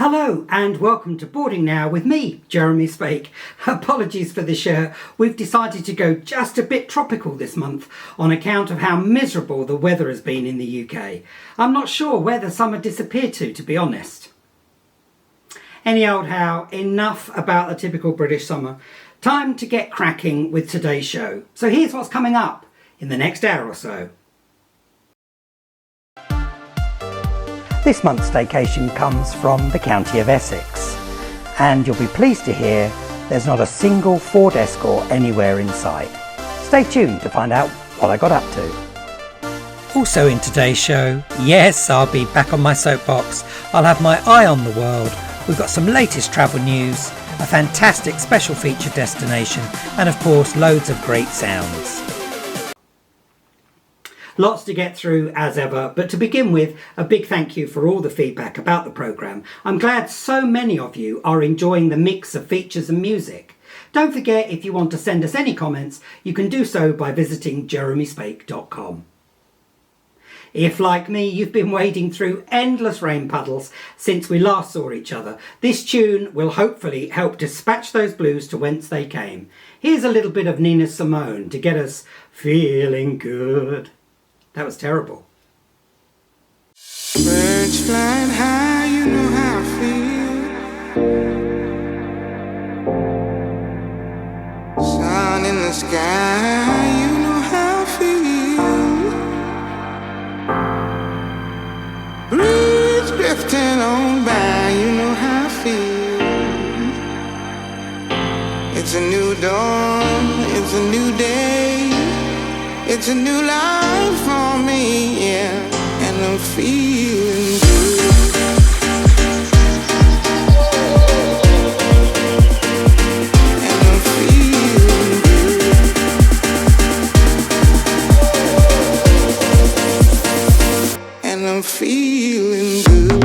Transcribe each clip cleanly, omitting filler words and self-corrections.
Hello and welcome to Boarding Now with me, Jeremy Spake. Apologies for the shirt. We've decided to go just a bit tropical this month on account of how miserable the weather has been in the UK. I'm not sure where the summer disappeared to be honest. Any old how, enough about the typical British summer. Time to get cracking with today's show. So here's what's coming up in the next hour or so. This month's staycation comes from the county of Essex, and you'll be pleased to hear there's not a single Ford Escort anywhere in sight. Stay tuned to find out what I got up to. Also in today's show, yes, I'll be back on my soapbox. I'll have my eye on the world. We've got some latest travel news, a fantastic special feature destination, and of course loads of great sounds. Lots to get through as ever, but to begin with, a big thank you for all the feedback about the programme. I'm glad so many of you are enjoying the mix of features and music. Don't forget, if you want to send us any comments, you can do so by visiting jeremyspake.com. If, like me, you've been wading through endless rain puddles since we last saw each other, this tune will hopefully help dispatch those blues to whence they came. Here's a little bit of Nina Simone to get us feeling good. That was terrible. Birds flying high, you know how I feel. Sun in the sky, you know how I feel. Breeze drifting on by, you know how I feel. It's a new dawn, it's a new day. It's a new life for me, yeah, and I'm feeling good. And I'm feeling good. And I'm feeling good.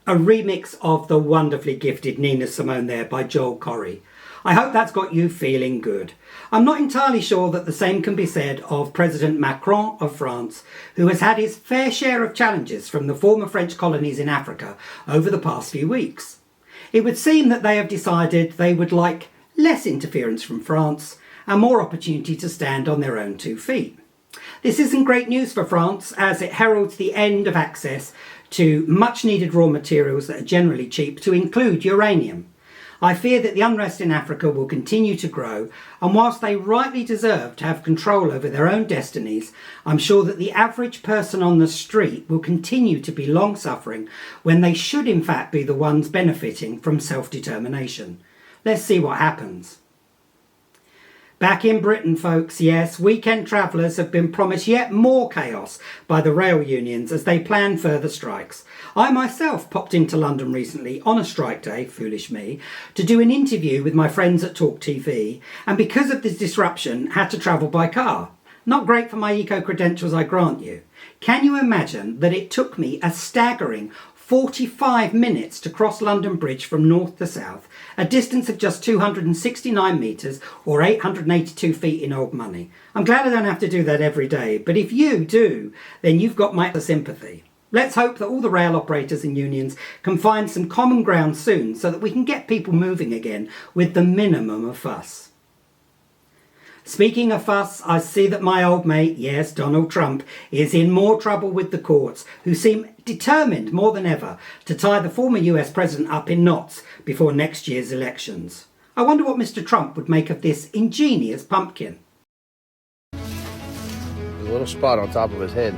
A remix of the wonderfully gifted Nina Simone there by Joel Corry. I hope that's got you feeling good. I'm not entirely sure that the same can be said of President Macron of France, who has had his fair share of challenges from the former French colonies in Africa over the past few weeks. It would seem that they have decided they would like less interference from France and more opportunity to stand on their own 2 feet. This isn't great news for France, as it heralds the end of access to much needed raw materials that are generally cheap, to include uranium. I fear that the unrest in Africa will continue to grow, and whilst they rightly deserve to have control over their own destinies, I'm sure that the average person on the street will continue to be long-suffering when they should in fact be the ones benefiting from self-determination. Let's see what happens. Back in Britain, folks, yes, weekend travellers have been promised yet more chaos by the rail unions as they plan further strikes. I myself popped into London recently on a strike day, foolish me, to do an interview with my friends at Talk TV, and because of this disruption, had to travel by car. Not great for my eco-credentials, I grant you. Can you imagine that it took me a staggering 45 minutes to cross London Bridge from north to south, a distance of just 269 metres or 882 feet in old money. I'm glad I don't have to do that every day, but if you do, then you've got my sympathy. Let's hope that all the rail operators and unions can find some common ground soon so that we can get people moving again with the minimum of fuss. Speaking of fuss, I see that my old mate, yes, Donald Trump, is in more trouble with the courts, who seem determined more than ever to tie the former US president up in knots before next year's elections. I wonder what Mr. Trump would make of this ingenious pumpkin. There's a little spot on top of his head,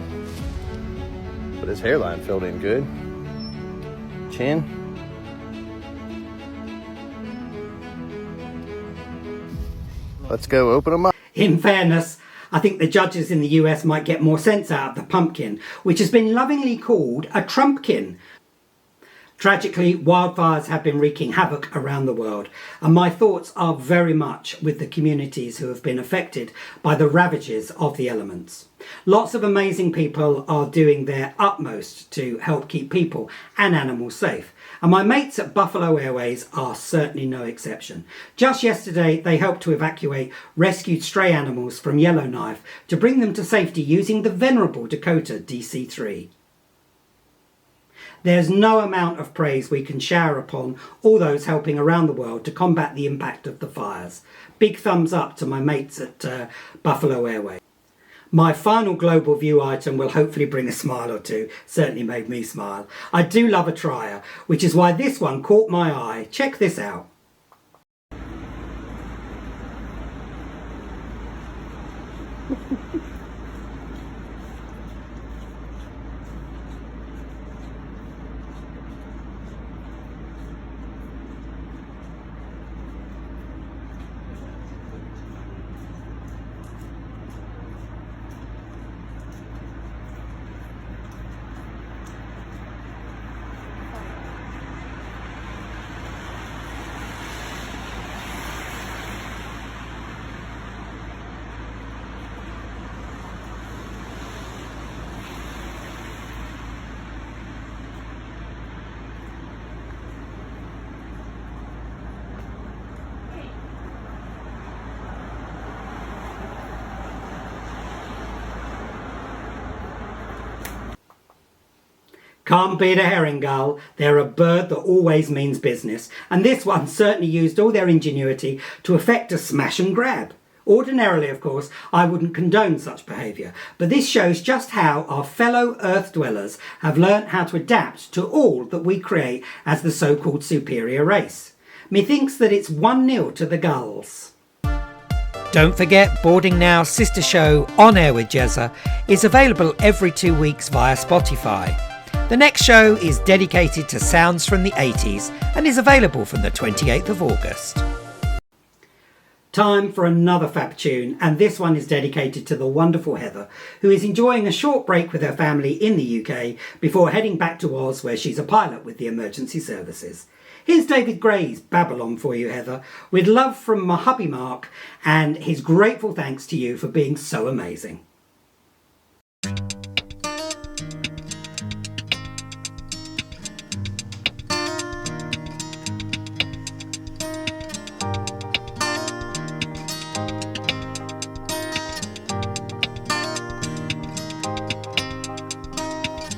but his hairline filled in good. Chin. Let's go open them up. In fairness, I think the judges in the US might get more sense out of the pumpkin, which has been lovingly called a Trumpkin. Tragically, wildfires have been wreaking havoc around the world, and my thoughts are very much with the communities who have been affected by the ravages of the elements. Lots of amazing people are doing their utmost to help keep people and animals safe, and my mates at Buffalo Airways are certainly no exception. Just yesterday, they helped to evacuate rescued stray animals from Yellowknife to bring them to safety using the venerable Dakota DC-3. There's no amount of praise we can shower upon all those helping around the world to combat the impact of the fires. Big thumbs up to my mates at Buffalo Airways. My final global view item will hopefully bring a smile or two. Certainly made me smile. I do love a trier, which is why this one caught my eye. Check this out. Can't beat a herring gull. They're a bird that always means business, and this one certainly used all their ingenuity to effect a smash and grab. Ordinarily, of course, I wouldn't condone such behaviour, but this shows just how our fellow Earth dwellers have learnt how to adapt to all that we create as the so-called superior race. Methinks that it's 1-0 to the gulls. Don't forget, Boarding Now's sister show, On Air with Jezza, is available every 2 weeks via Spotify. The next show is dedicated to sounds from the 80s and is available from the 28th of August. Time for another fab tune, and this one is dedicated to the wonderful Heather, who is enjoying a short break with her family in the UK before heading back to Oz, where she's a pilot with the emergency services. Here's David Gray's Babylon for you, Heather, with love from my hubby Mark and his grateful thanks to you for being so amazing.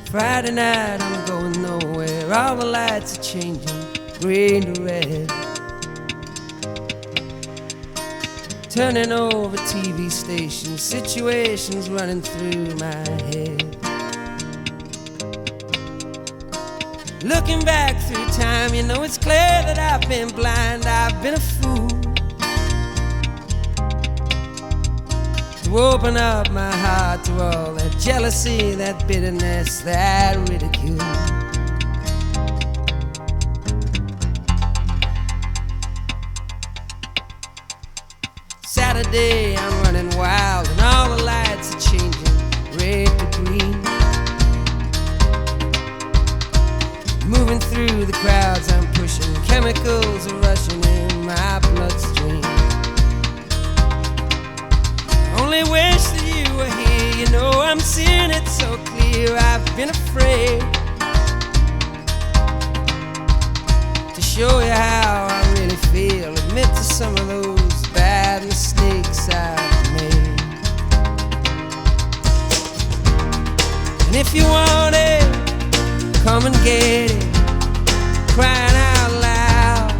Friday night, I'm going nowhere. All the lights are changing, green to red. turning over TV stations, situations running through my head. Looking back through time, you know it's clear that I've been blind, I've been a fool to open up my heart to all that jealousy, that bitterness, that ridicule. Saturday, I'm running wild and all the lights are changing red to green. Moving through the crowds I'm pushing, chemicals are rushing in my bloodstream. I only wish that you were here, you know I'm seeing it so clear. I've been afraid to show you how I really feel, admit to some of those bad mistakes I've made. And if you want it, come and get it, crying out loud.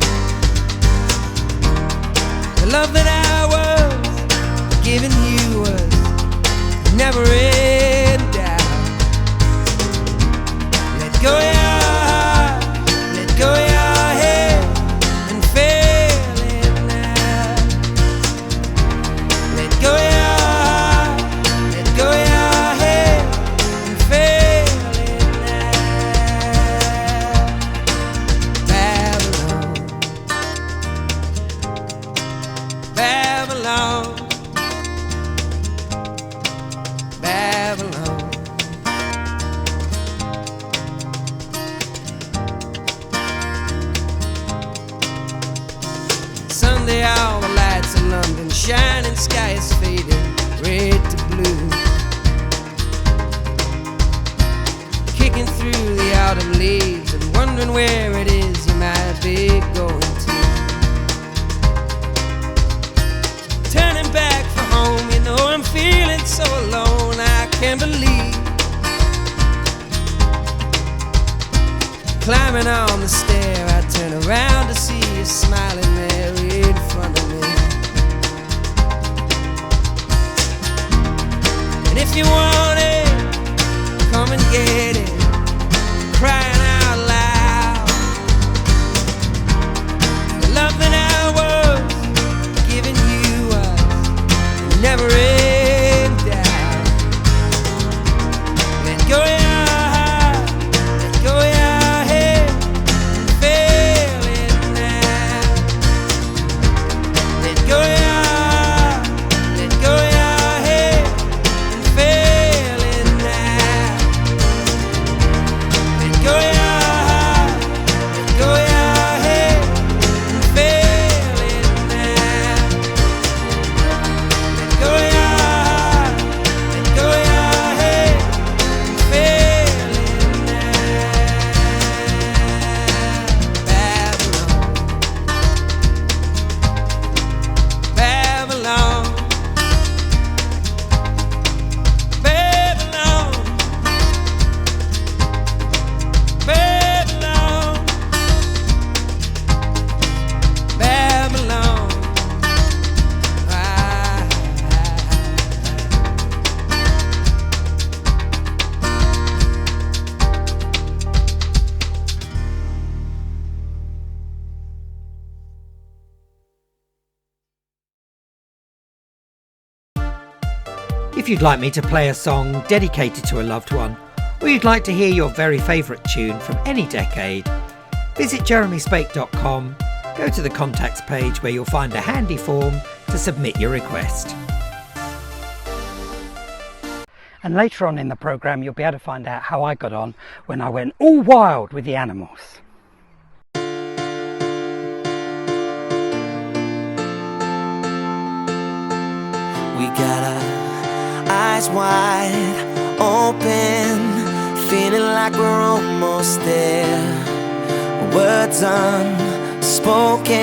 The love that I was giving you was never in doubt. Let go of your heart, let go of your head, and feel it now. Let go of your heart, let go of your head, and feel it now. Babylon, Babylon, Babylon. Sunday, all the lights in London shining, sky is fading red to blue. Kicking through the autumn leaves and wondering where it is you might be going to. Turning back for home, you know I'm feeling so alone, I can't believe. Climbing on the stair, I turn around to see you smiling there in front of me. And if you want it, come and get it, crying out loud. The love that I was giving you was never in doubt. Let go of your heart, let go of your head, and feel it now. Let go of your heart, let go of your head, and feel it now. Let go of your heart, let go of your head, and feel it now. Let go of your heart, let go of your head, and feel it now. Babylon, Babylon, Babylon, Babylon, Babylon. If you'd like me to play a song dedicated to a loved one, or you'd like to hear your very favourite tune from any decade, visit jeremyspake.com, go to the contacts page where you'll find a handy form to submit your request. And later on in the programme you'll be able to find out how I got on when I went all wild with the animals. We got our eyes wide open, feeling like we're almost there. Words unspoken,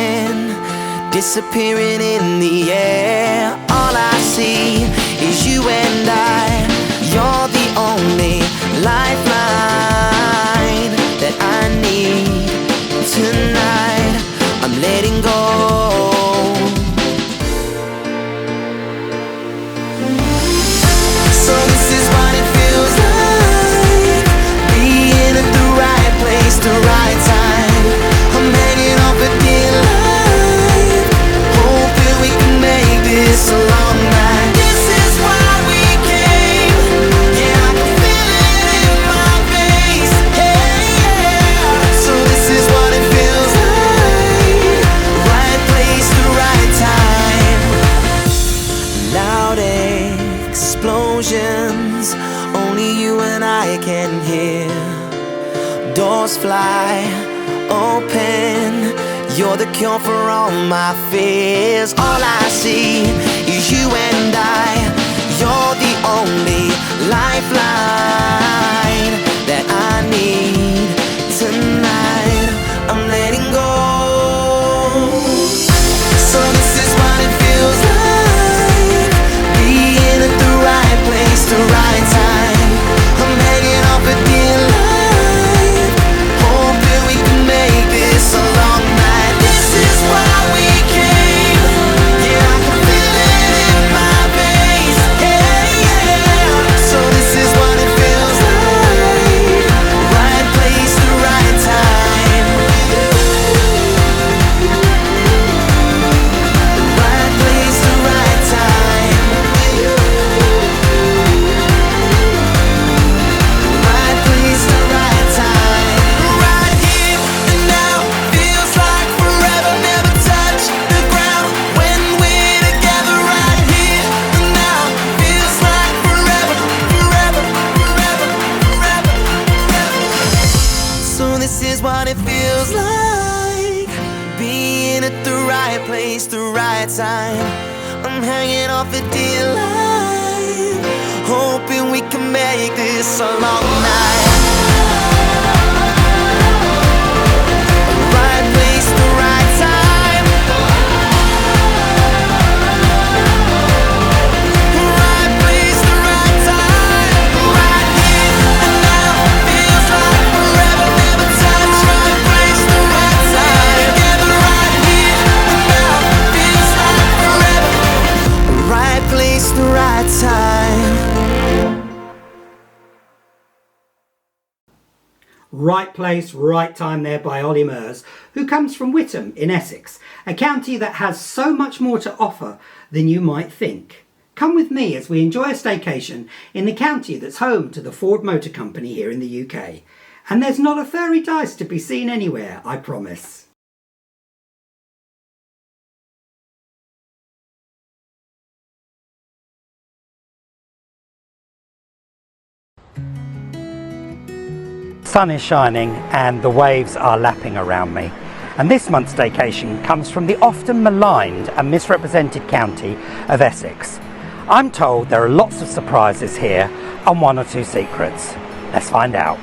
disappearing in the air. All I see is you and I. You're the only lifeline that I need tonight. I'm letting go. explosions only you and I can hear. Doors fly open, you're the cure for all my fears. All I see is you and I, you're the only lifeline that I need tonight. I'm letting go. So this is what it feels like, being at the right place, the right time. I'm hanging off a dear line, hoping we can make this a long night. This is why we came. Yeah, I can feel it in my veins. Yeah, yeah. So this is what it feels like, right place, the right time. Right place, the right time. Right place, the right time. Right here and now feels like forever. Never touch the ground when we're together. Right here and now feels like forever, forever, forever, forever, forever. So this is what it feels like, being at the right place, the right time. I'm hanging off a dear line, hoping we can make this a long night. Right place, the right time. Right place, the right time. Right here and now feels like forever. Never touch. Right place, the right time. Together right here and now feels like forever. Right place, the right time. Right Place, Right Time there by Ollie Mers, who comes from Witham in Essex, a county that has so much more to offer than you might think. Come with me as we enjoy a staycation in the county that's home to the Ford Motor Company here in the UK. And there's not a fairy dice to be seen anywhere, I promise. Sun is shining and the waves are lapping around me. And this month's staycation comes from the often maligned and misrepresented county of Essex. I'm told there are lots of surprises here and one or two secrets. Let's find out.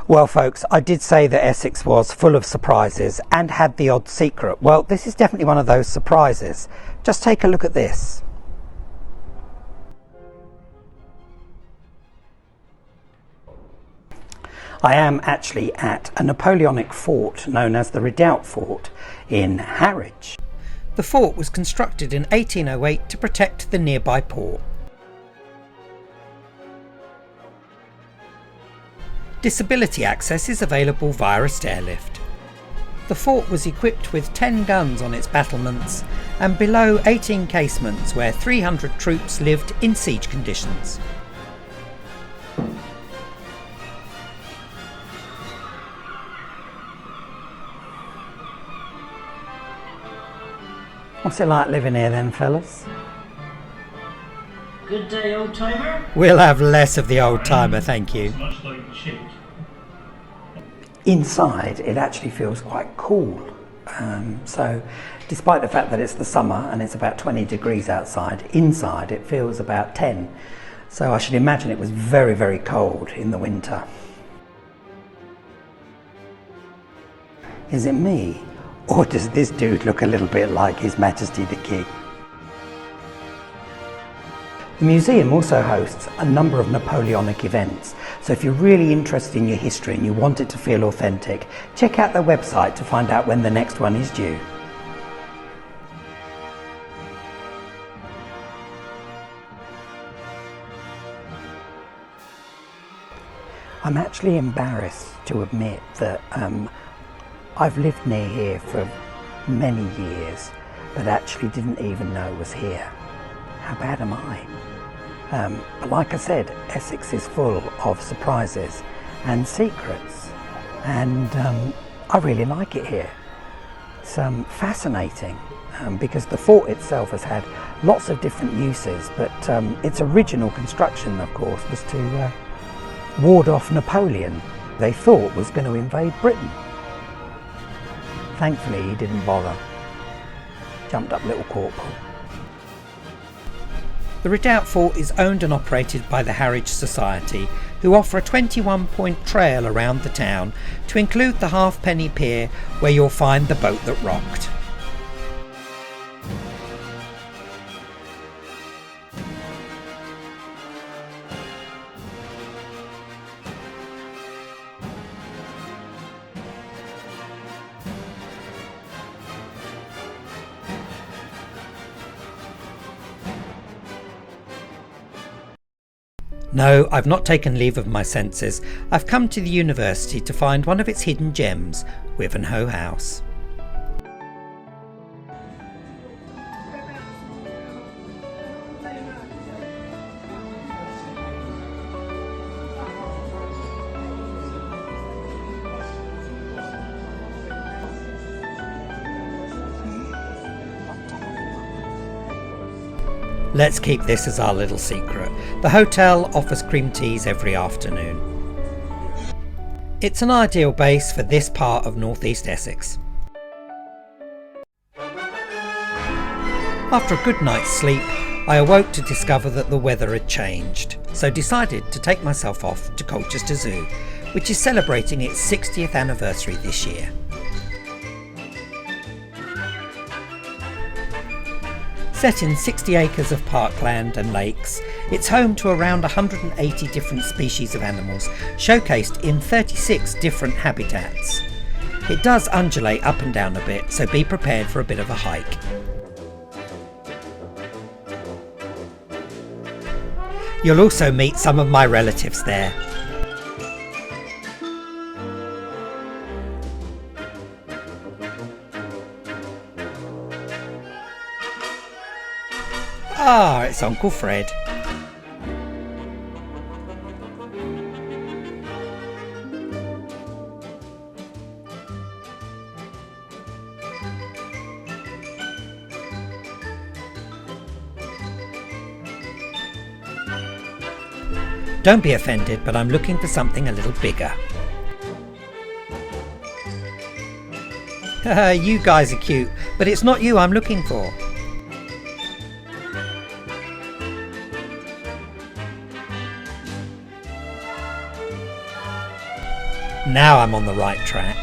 Well folks, I did say that Essex was full of surprises and had the odd secret. Well, this is definitely one of those surprises. Just take a look at this. I am actually at a Napoleonic fort known as the Redoubt Fort in Harwich. The fort was constructed in 1808 to protect the nearby port. Disability access is available via a stairlift. The fort was equipped with 10 guns on its battlements and below 18 casements where 300 troops lived in siege conditions. What's it like living here then, fellas? Good day, old timer. We'll have less of the old timer, thank you. It's much like shit. Inside it actually feels quite cool, so despite the fact that it's the summer and it's about 20 degrees outside, inside it feels about 10, so I should imagine it was very, very cold in the winter. Is it me, or does this dude look a little bit like His Majesty the King? The museum also hosts a number of Napoleonic events, so if you're really interested in your history and you want it to feel authentic, check out their website to find out when the next one is due. I'm actually embarrassed to admit that I've lived near here for many years, but actually didn't even know it was here. How bad am I? But like I said, Essex is full of surprises and secrets, and I really like it here. It's fascinating because the fort itself has had lots of different uses, but its original construction, of course, was to ward off Napoleon, they thought was going to invade Britain. Thankfully he didn't bother. Jumped up little corporal. The Redoubt Fort is owned and operated by the Harwich Society, who offer a 21-point trail around the town to include the Halfpenny Pier, where you'll find the boat that rocked. No, I've not taken leave of my senses. I've come to the university to find one of its hidden gems, Wivenhoe House. Let's keep this as our little secret. The hotel offers cream teas every afternoon. It's an ideal base for this part of northeast Essex. After a good night's sleep, I awoke to discover that the weather had changed, so decided to take myself off to Colchester Zoo, which is celebrating its 60th anniversary this year. Set in 60 acres of parkland and lakes, it's home to around 180 different species of animals, showcased in 36 different habitats. It does undulate up and down a bit, so be prepared for a bit of a hike. You'll also meet some of my relatives there. Ah, it's Uncle Fred. Don't be offended, but I'm looking for something a little bigger. You guys are cute, but it's not you I'm looking for. Now I'm on the right track.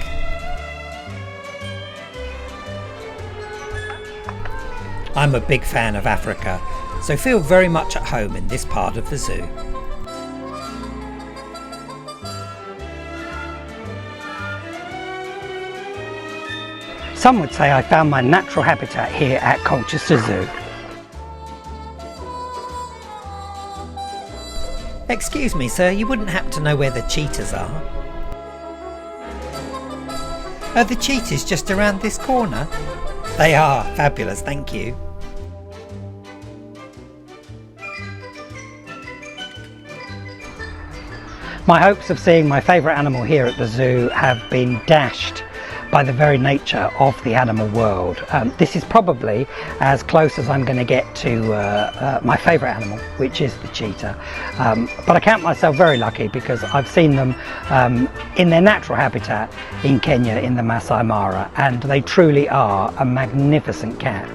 I'm a big fan of Africa, so feel very much at home in this part of the zoo. Some would say I found my natural habitat here at Colchester Zoo. Excuse me, sir, you wouldn't happen to know where the cheetahs are? Are the cheetahs just around this corner? They are fabulous, thank you. My hopes of seeing my favourite animal here at the zoo have been dashed by the very nature of the animal world. This is probably as close as I'm going to get to my favourite animal, which is the cheetah. But I count myself very lucky because I've seen them in their natural habitat in Kenya in the Masai Mara, and they truly are a magnificent cat.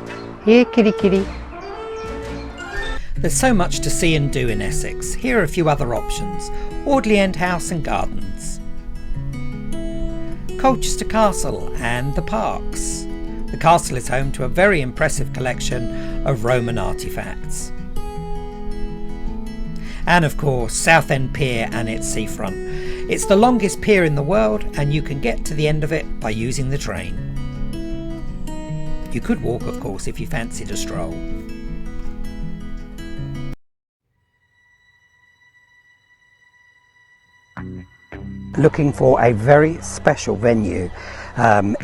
Here, kitty kitty. There's so much to see and do in Essex. Here are a few other options: Audley End House and Gardens, Colchester Castle and the parks. The castle is home to a very impressive collection of Roman artefacts. And of course, Southend Pier and its seafront. It's the longest pier in the world, and you can get to the end of it by using the train. You could walk, of course, if you fancied a stroll. looking for a very special venue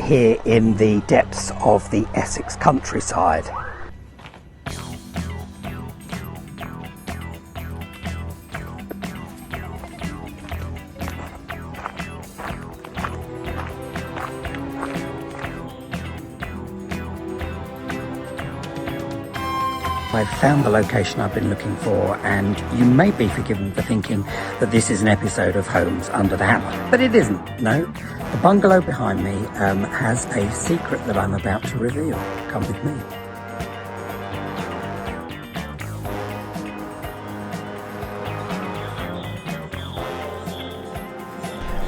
here in the depths of the Essex countryside. I've found the location I've been looking for, and you may be forgiven for thinking that this is an episode of Homes Under the Hammer, but it isn't. No, the bungalow behind me has a secret that I'm about to reveal. Come with me.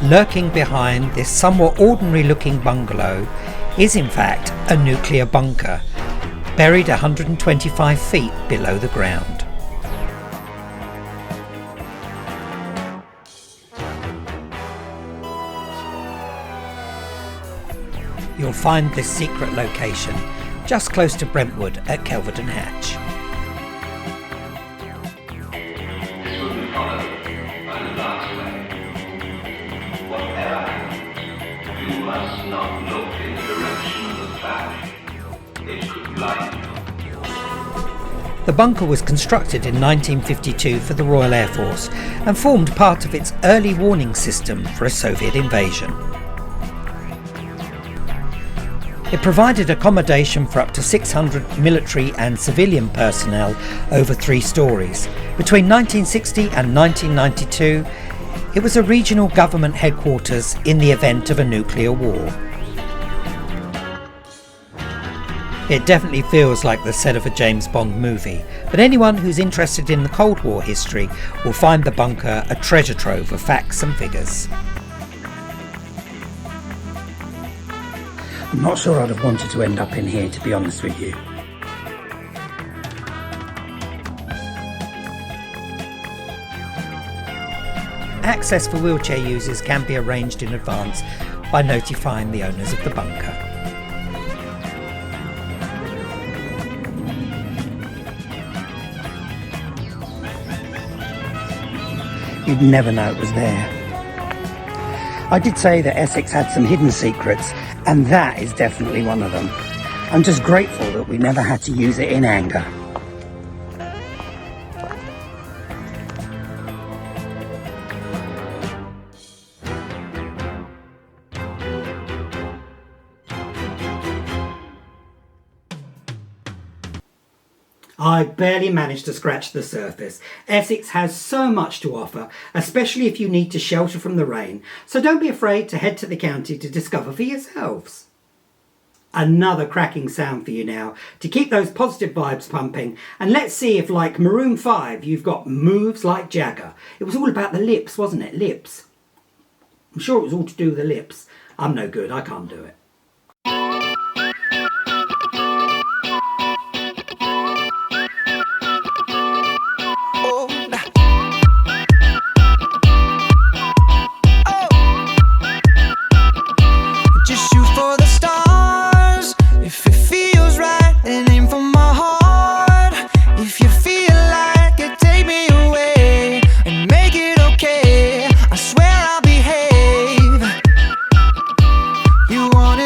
Lurking behind this somewhat ordinary looking bungalow is in fact a nuclear bunker, buried 125 feet below the ground. You'll find this secret location just close to Brentwood at Kelvedon Hatch. This will be followed by the last way. Whatever happens, you must not look in the direction of the flash. It could blind you. The bunker was constructed in 1952 for the Royal Air Force and formed part of its early warning system for a Soviet invasion. It provided accommodation for up to 600 military and civilian personnel over 3 stories. Between 1960 and 1992, it was a regional government headquarters in the event of a nuclear war. It definitely feels like the set of a James Bond movie, but anyone who's interested in the Cold War history will find the bunker a treasure trove of facts and figures. I'm not sure I'd have wanted to end up in here, to be honest with you. Access for wheelchair users can be arranged in advance by notifying the owners of the bunker. You'd never know it was there. I did say that Essex had some hidden secrets, and that is definitely one of them. I'm just grateful that we never had to use it in anger. I barely managed to scratch the surface. Essex has so much to offer, especially if you need to shelter from the rain, so don't be afraid to head to the county to discover for yourselves. Another cracking sound for you now, to keep those positive vibes pumping, and let's see if, like Maroon 5, you've got moves like Jagger. It was all about the lips, wasn't it? Lips. I'm sure it was all to do with the lips. I'm no good, I can't do it. You want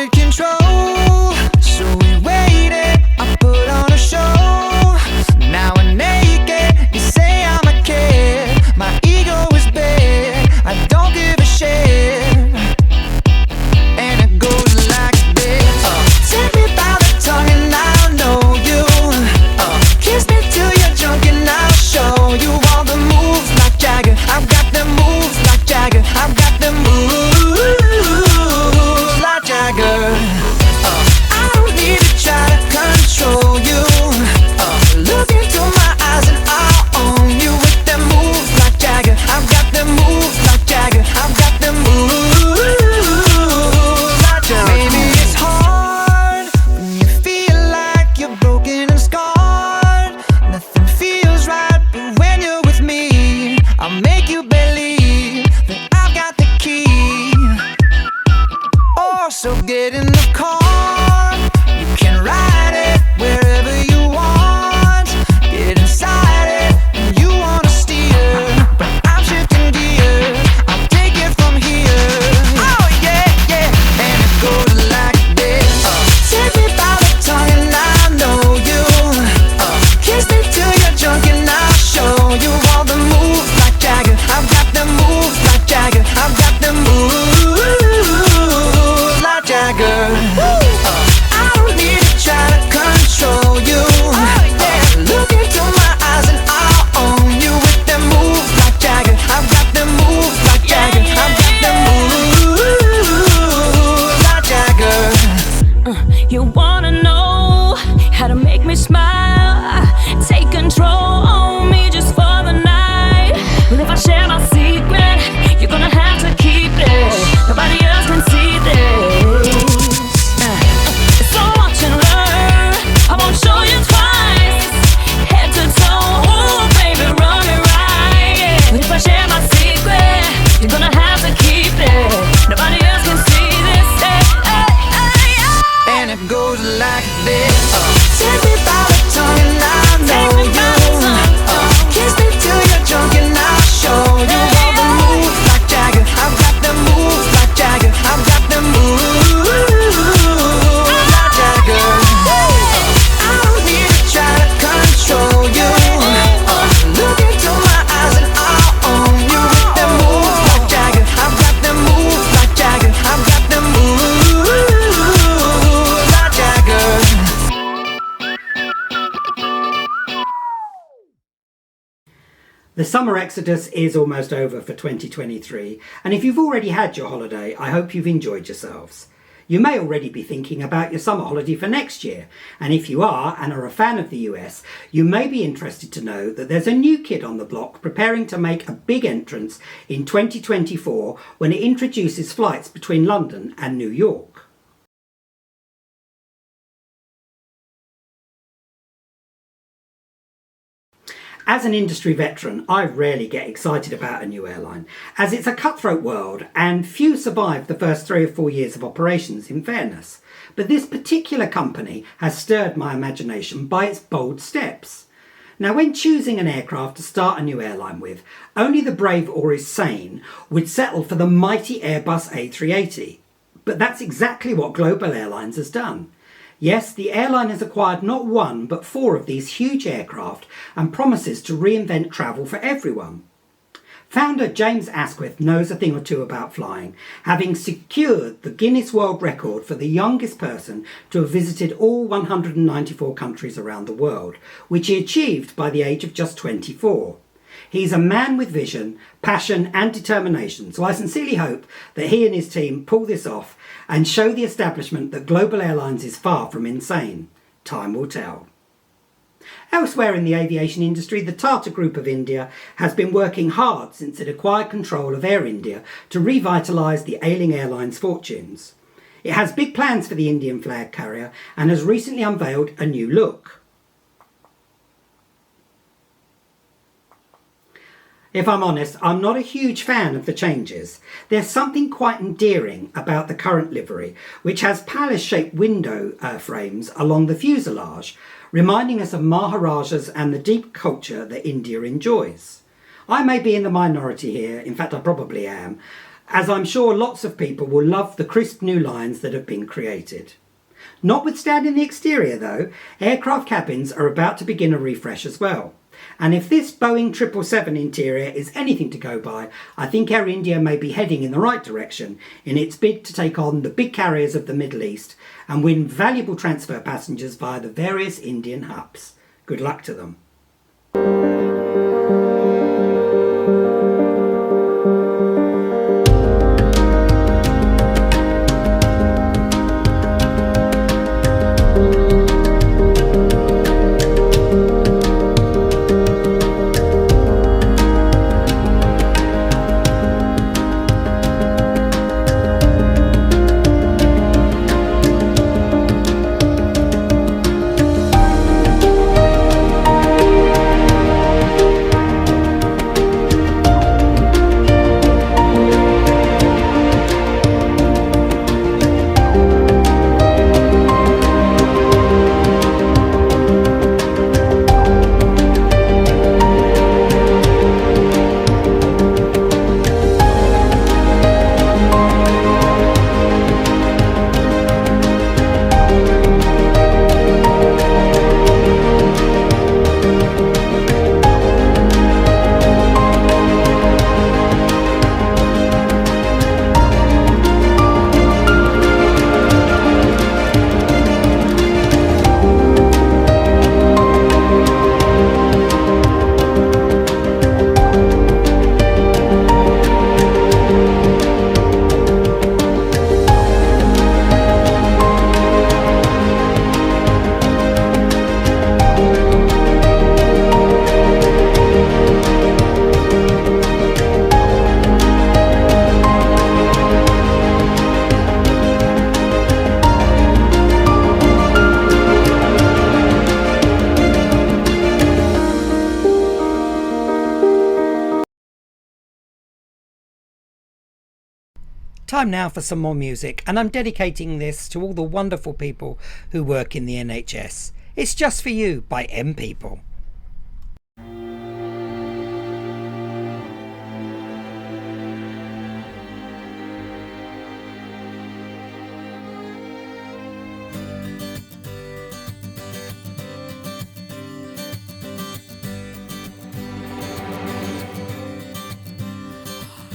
The summer exodus is almost over for 2023, and if you've already had your holiday, I hope you've enjoyed yourselves. You may already be thinking about your summer holiday for next year, and if you are and are a fan of the US, you may be interested to know that there's a new kid on the block preparing to make a big entrance in 2024 when it introduces flights between London and New York. As an industry veteran, I rarely get excited about a new airline, as it's a cutthroat world and few survive the first 3 or 4 years of operations, in fairness. But this particular company has stirred my imagination by its bold steps. Now, when choosing an aircraft to start a new airline with, only the brave or insane would settle for the mighty Airbus A380. But that's exactly what Global Airlines has done. Yes, the airline has acquired not 1 but 4 of these huge aircraft and promises to reinvent travel for everyone. Founder James Asquith knows a thing or two about flying, having secured the Guinness World Record for the youngest person to have visited all 194 countries around the world, which he achieved by the age of just 24. He's a man with vision, passion and determination, so I sincerely hope that he and his team pull this off and show the establishment that Global Airlines is far from insane. Time will tell. Elsewhere in the aviation industry, the Tata Group of India has been working hard since it acquired control of Air India to revitalise the ailing airline's fortunes. It has big plans for the Indian flag carrier and has recently unveiled a new look. If I'm honest, I'm not a huge fan of the changes. There's something quite endearing about the current livery, which has palace-shaped window frames along the fuselage, reminding us of Maharajas and the deep culture that India enjoys. I may be in the minority here, in fact I probably am, as I'm sure lots of people will love the crisp new lines that have been created. Notwithstanding the exterior though, aircraft cabins are about to begin a refresh as well. And if this Boeing 777 interior is anything to go by, I think Air India may be heading in the right direction in its bid to take on the big carriers of the Middle East and win valuable transfer passengers via the various Indian hubs. Good luck to them. Time now for some more music, and I'm dedicating this to all the wonderful people who work in the NHS. It's Just For You by M People.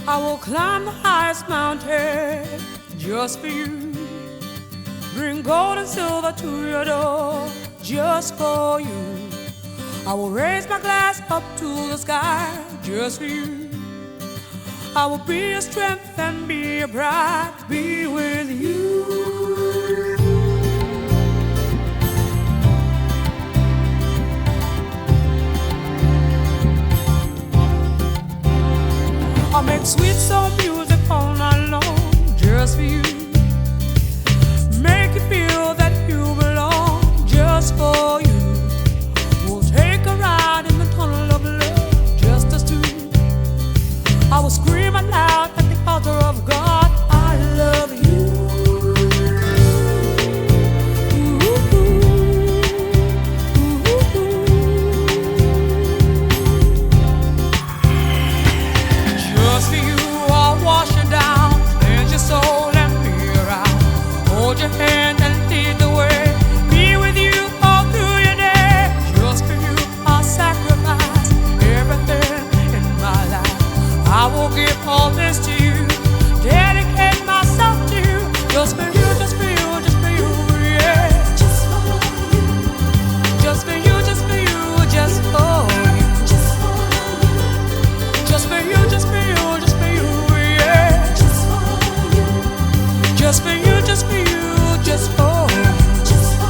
I will climb the highest mountain just for you. Bring gold and silver to your door just for you. I will raise my glass up to the sky just for you. I will be a strength and be a pride to be with you. I'll make sweet soul music all night long just for you. Make you feel that you belong just for you. We'll take a ride in the tunnel of love, just us two. I will scream out loud at the altar of God, I love you. Just for you, I'll wash you down, cleanse your soul and be around. Hold your hand and lead the way, be with you all through your day. Just for you, I'll sacrifice everything in my life. I will give all this to you, dedicate myself to you. Just for you, just for you, just for you, yeah. Just for you, just for you, just for you, just for you. Just for you, just for you, just for you, yeah. Just for you, just for you, just for you, just for you. Just for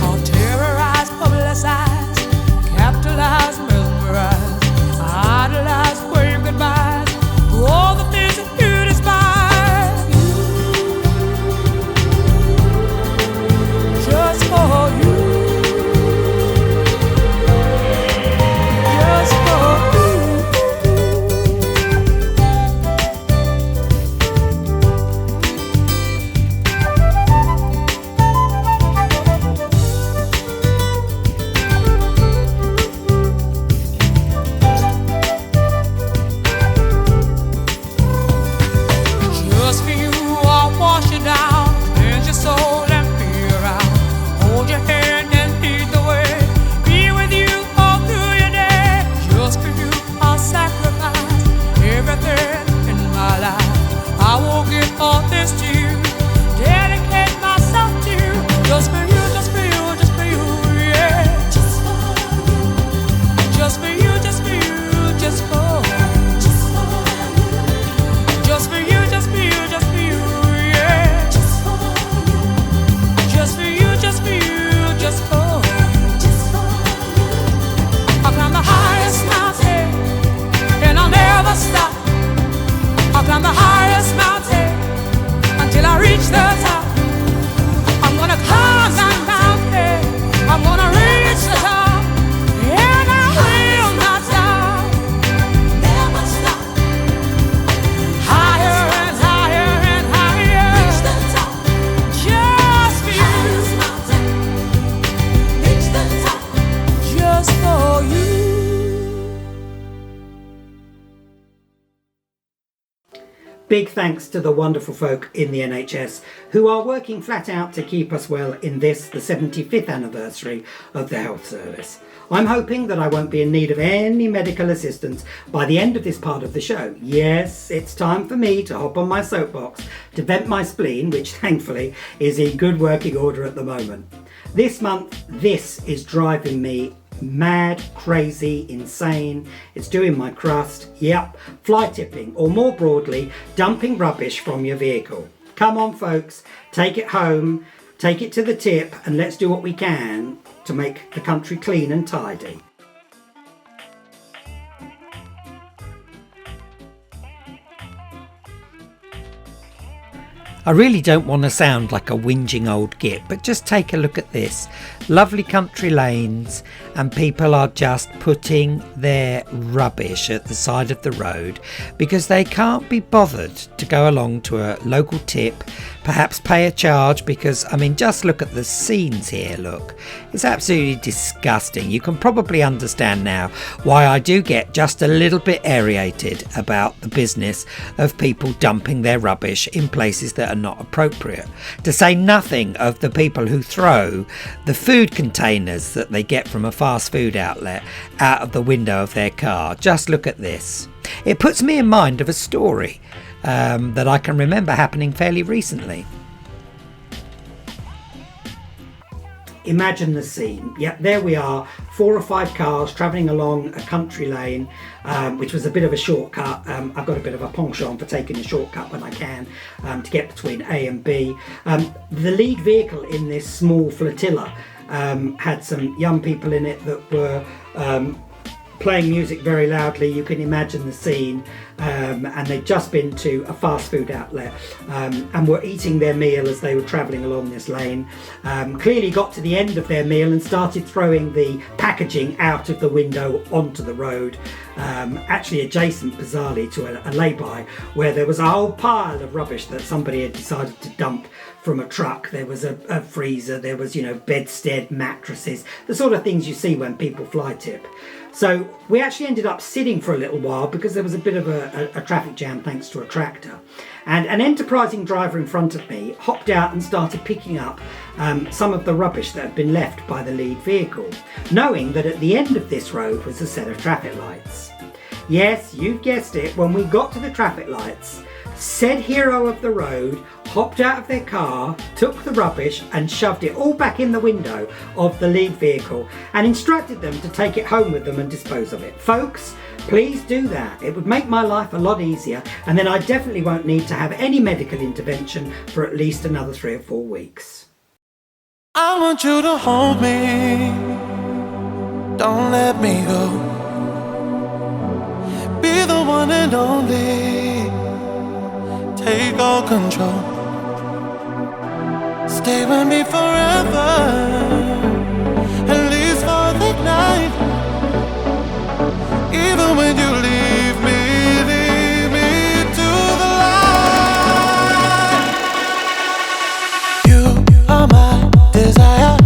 I'll terrorize, publicize, capitalize, mesmerize, idolize, wave goodbyes to all the things that you despise. Just for you. Just for you. Just for you, I'll wash you down, cleanse your soul and be around. Hold your hand and lead the way, be with you all through your day. Just for you, I'll sacrifice everything in my life. I will give all this to you, dedicate myself to you. Just for you, just for you, just for you, yeah. Just for you, just for you, just for you, just for you. Just for you, just for you, just for you, yeah. Just for you, just for you, just for you, just for you. Just for you. I'll climb the highest mountain, and I'll never stop. I'll climb the highest mountain until I reach the top. I'm gonna climb that mountain, I'm gonna reach the top, and I will not stop, never stop. Higher and higher and higher, reach the top. Just for you, highest mountain, reach the top. Just for you. Big thanks to the wonderful folk in the NHS who are working flat out to keep us well in this, the 75th anniversary of the health service. I'm hoping that I won't be in need of any medical assistance by the end of this part of the show. Yes, it's time for me to hop on my soapbox to vent my spleen, which thankfully is in good working order at the moment. This month, this is driving me mad, crazy, insane. It's doing my crust. Yep, fly tipping, or more broadly, dumping rubbish from your vehicle. Come on, folks, take it home, take it to the tip, and let's do what we can to make the country clean and tidy. I really don't want to sound like a whinging old git, but just take a look at this. Lovely country lanes, and people are just putting their rubbish at the side of the road because they can't be bothered to go along to a local tip, perhaps pay a charge, because I mean, just look at the scenes here. Look, it's absolutely disgusting. You can probably understand now why I do get just a little bit aerated about the business of people dumping their rubbish in places that are not appropriate, to say nothing of the people who throw the food containers that they get from a fast food outlet out of the window of their car. Just look at this. It puts me in mind of a story that I can remember happening fairly recently. Imagine the scene. Yep, there we are, 4 or 5 cars travelling along a country lane, which was a bit of a shortcut. I've got a bit of a penchant for taking a shortcut when I can to get between A and B. The lead vehicle in this small flotilla had some young people in it that were playing music very loudly. You can imagine the scene, and they'd just been to a fast food outlet and were eating their meal as they were travelling along this lane. Clearly got to the end of their meal and started throwing the packaging out of the window onto the road, actually adjacent bizarrely to a lay-by where there was a whole pile of rubbish that somebody had decided to dump from a truck. There was a freezer, there was, bedstead, mattresses, the sort of things you see when people fly tip. So we actually ended up sitting for a little while because there was a bit of a traffic jam thanks to a tractor. And an enterprising driver in front of me hopped out and started picking up some of the rubbish that had been left by the lead vehicle, knowing that at the end of this road was a set of traffic lights. Yes, you've guessed it, when we got to the traffic lights, said hero of the road hopped out of their car, took the rubbish and shoved it all back in the window of the lead vehicle and instructed them to take it home with them and dispose of it. Folks, please do that. It would make my life a lot easier, and then I definitely won't need to have any medical intervention for at least another 3 or 4 weeks. I want you to hold me, don't let me go. Be the one and only, take all control. Stay with me forever, at least for the night. Even when you leave me to the light. You are my desire,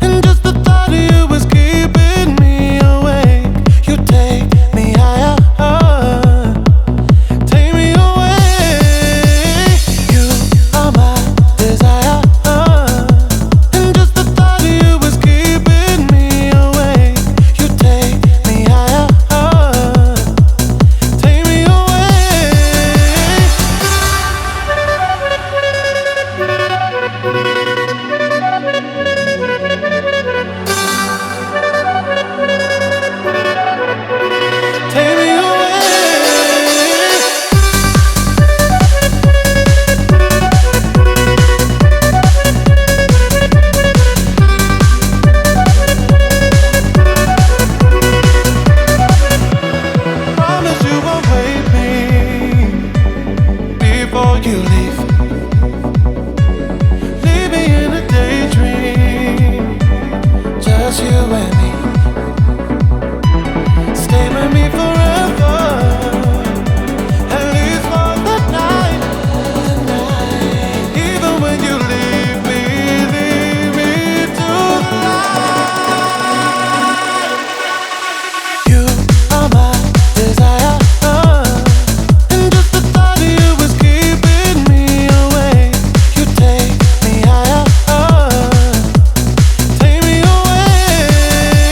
and just the thought of you is keeping me awake. You take me higher, take me away. You are my desire, and just the thought of you is keeping me awake. You take me higher, take me away. Take me away. Promise you won't wake me before you leave. Leave me in a daydream, just you and me. Stay with me forever, at least for the night. Even when you leave me to the light. You are my desire, and just the thought of you is keeping me awake. You take me higher, take me away.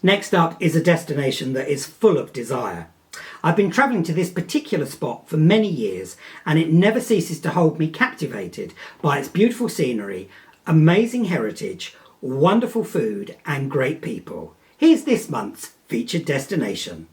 Next up is a destination that is full of desire. I've been travelling to this particular spot for many years and it never ceases to hold me captivated by its beautiful scenery, amazing heritage, wonderful food and great people. Here's this month's featured destination.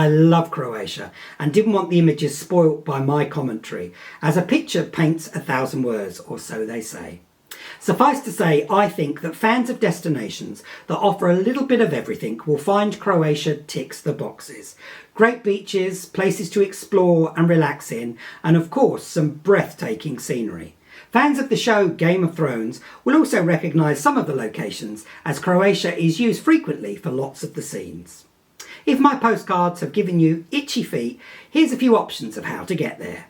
I love Croatia and didn't want the images spoilt by my commentary, as a picture paints 1,000 words, or so they say. Suffice to say, I think that fans of destinations that offer a little bit of everything will find Croatia ticks the boxes. Great beaches, places to explore and relax in, and of course some breathtaking scenery. Fans of the show Game of Thrones will also recognise some of the locations, as Croatia is used frequently for lots of the scenes. If my postcards have given you itchy feet, here's a few options of how to get there.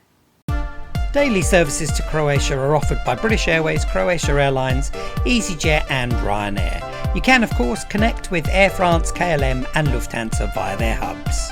Daily services to Croatia are offered by British Airways, Croatia Airlines, EasyJet and Ryanair. You can of course connect with Air France, KLM and Lufthansa via their hubs.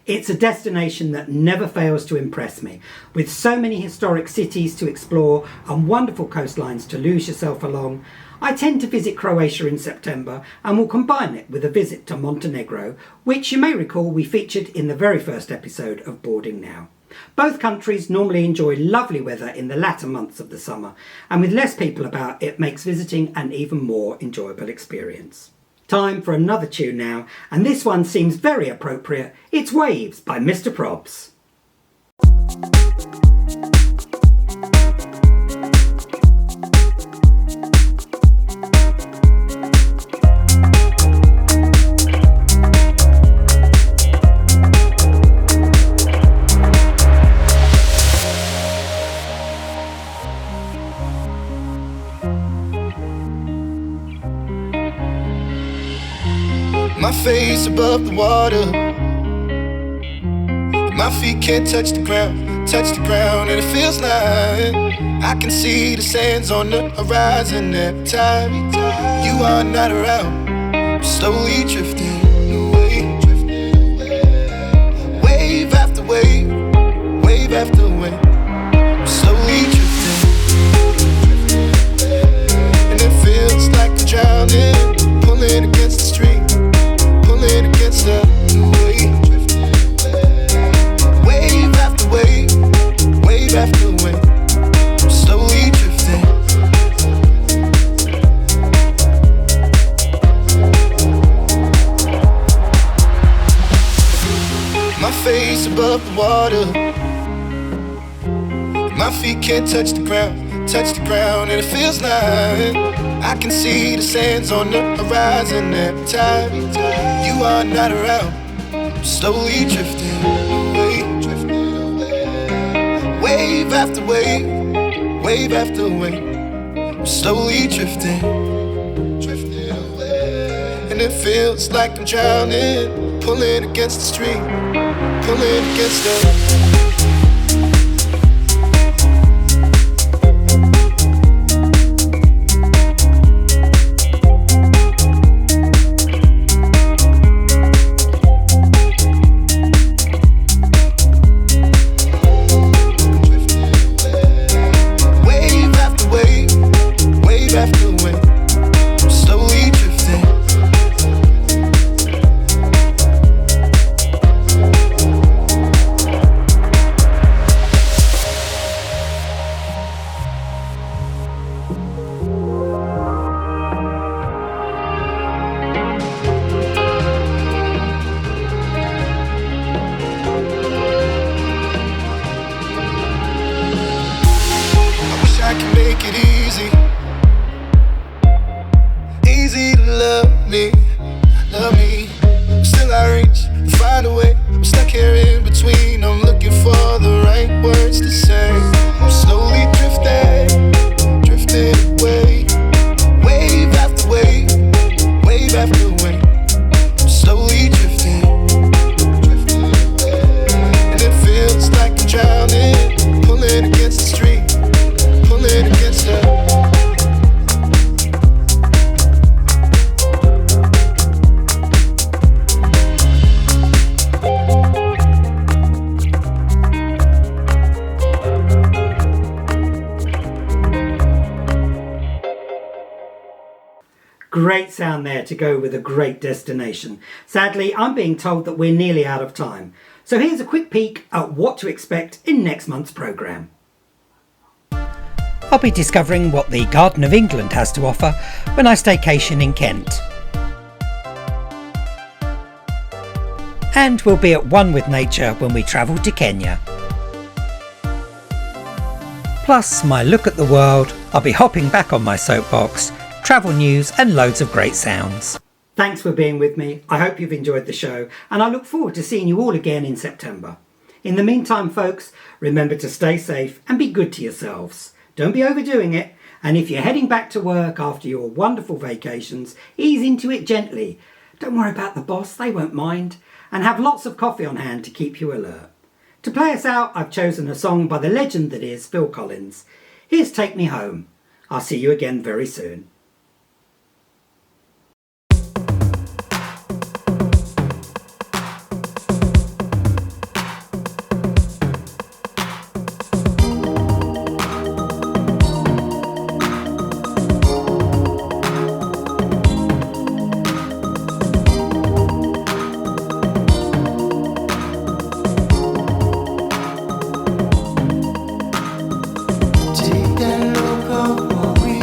It's a destination that never fails to impress me, with so many historic cities to explore and wonderful coastlines to lose yourself along. I tend to visit Croatia in September and will combine it with a visit to Montenegro, which you may recall we featured in the very first episode of Boarding Now. Both countries normally enjoy lovely weather in the latter months of the summer, and with less people about, it makes visiting an even more enjoyable experience. Time for another tune now, and this one seems very appropriate. It's Waves by Mr. Probs. My face above the water, my feet can't touch the ground, and it feels like I can see the sands on the horizon every time you are not around. I'm slowly drifting away, wave after wave, wave after wave. I'm slowly drifting, and it feels like I'm drowning, pulling against the stream. Against the wave, wave after wave, wave after wave, I'm slowly drifting. My face above the water, my feet can't touch the ground, and it feels like I can see the sands on the horizon every time you are not around. I'm slowly drifting away, wave after wave, wave after wave. I'm slowly drifting away, and it feels like I'm drowning, pulling against the stream, pulling against the. Great sound there to go with a great destination. Sadly, I'm being told that we're nearly out of time. So here's a quick peek at what to expect in next month's programme. I'll be discovering what the Garden of England has to offer when I staycation in Kent. And we'll be at one with nature when we travel to Kenya. Plus my look at the world, I'll be hopping back on my soapbox, travel news and loads of great sounds. Thanks for being with me. I hope you've enjoyed the show, and I look forward to seeing you all again in September. In the meantime, folks, remember to stay safe and be good to yourselves. Don't be overdoing it, and if you're heading back to work after your wonderful vacations, ease into it gently. Don't worry about the boss, they won't mind, and have lots of coffee on hand to keep you alert. To play us out, I've chosen a song by the legend that is Phil Collins. Here's Take Me Home. I'll see you again very soon. Take that local worry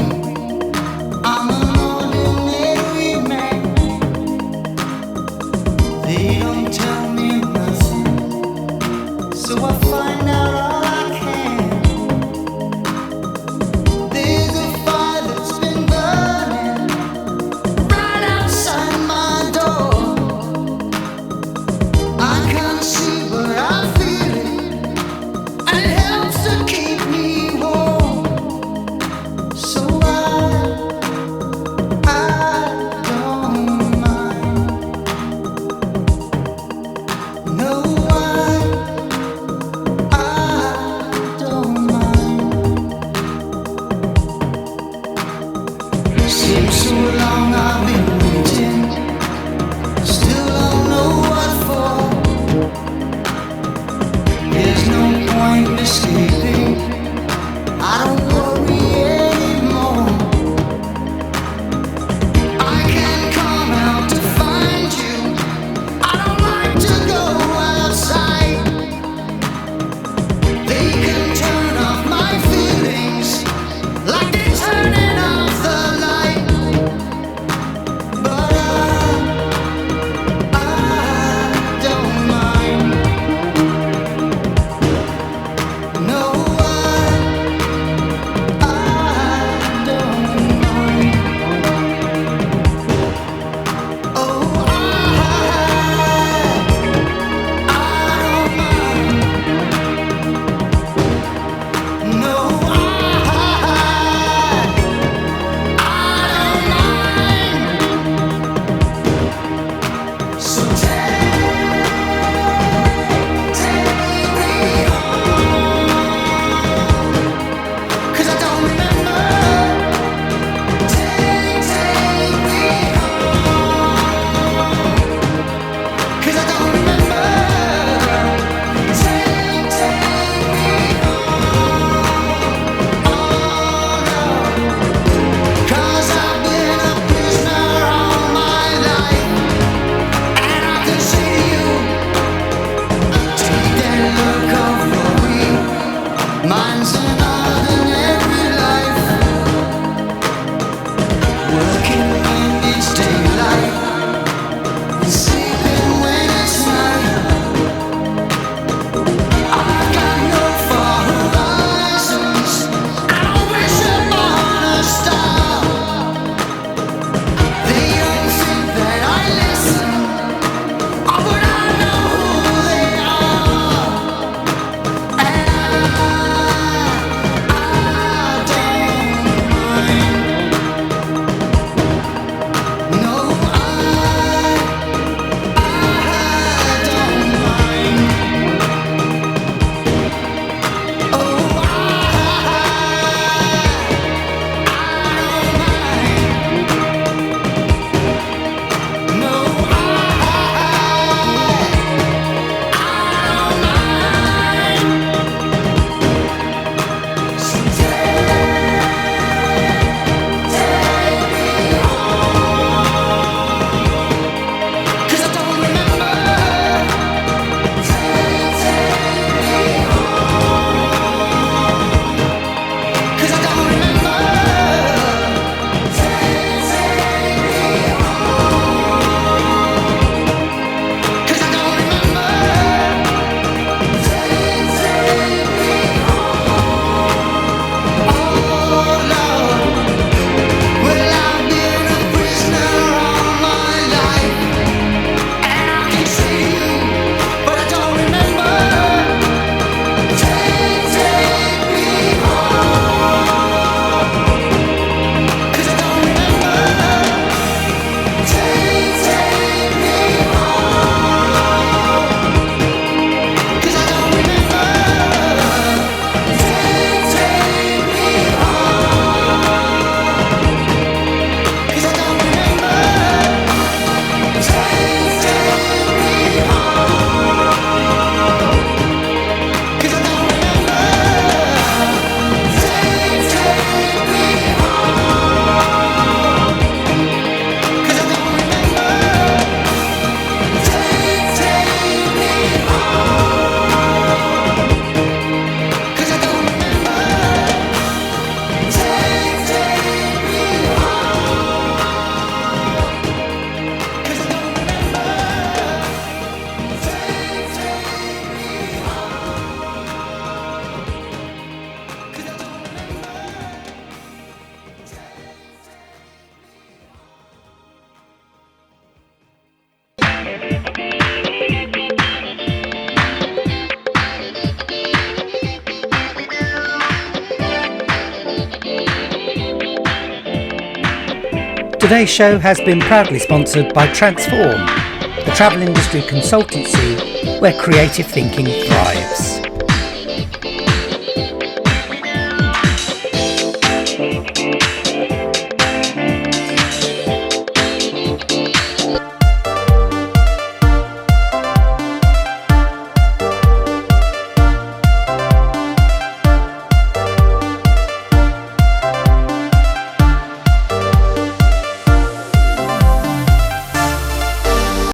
Today's show has been proudly sponsored by Transform, the travel industry consultancy where creative thinking thrives.